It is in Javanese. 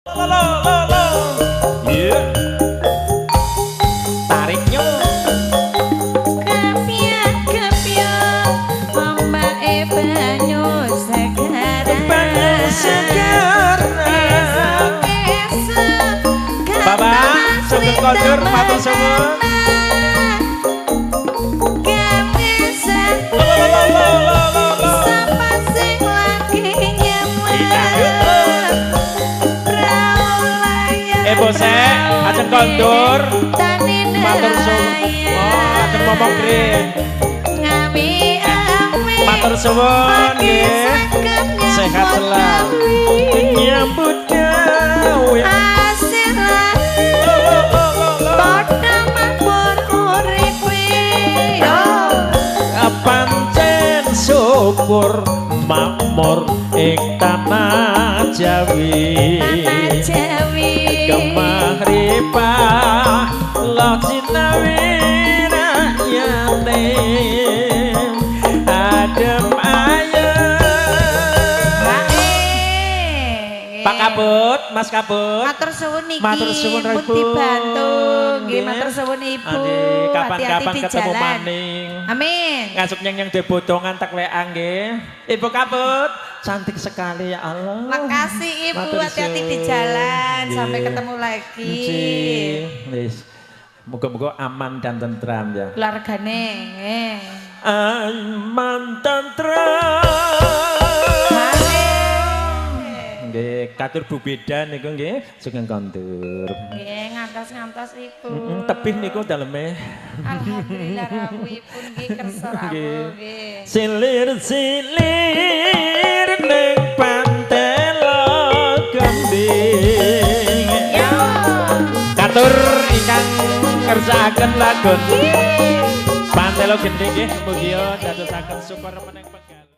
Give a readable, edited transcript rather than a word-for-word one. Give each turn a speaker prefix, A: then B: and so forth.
A: Tariknya Bapak Sugeng Kondur matur suwun. Bose, ajeng kondur, matur suwun. Oh, ajeng momong green. Matur suwun, nggih. Sehat selalu. Nyambut gawe. Pancen syukur makmur ing tanah Jawi. Kemaripah lo cinawi rakyate adem ayem. Pak Kabut, Mas Kabut.
B: Matur suwun niki.
A: Matur suwun Ibu.
B: Dibantu. Nggih matur suwun Ibu.
A: Kapan-kapan ketemu maning.
B: Amin.
A: Ngasuk yang dibotongan tak leang nggih. Ibu Kabut, cantik sekali ya Allah.
B: Makasih Ibu, hati-hati di jalan. Sampai ketemu lagi.
A: Wis. Moga-moga aman dan tentram ya.
B: Keluargane.
A: Aman tentram. Nggih, katur Bu Bedan niku nggih, Sugeng Kondur.
B: Nggih, ngantos-ngantos Ibu.
A: Tebih niku daleme.
B: Alhamdulillah rawuhipun nggih kersa rawuh nggih.
A: Silir-silir ning pantelo gending.
B: Yo.
A: Katur ingkang kersakaken lagun. Pantelo gending nggih, mugi dadosaken syukur meneng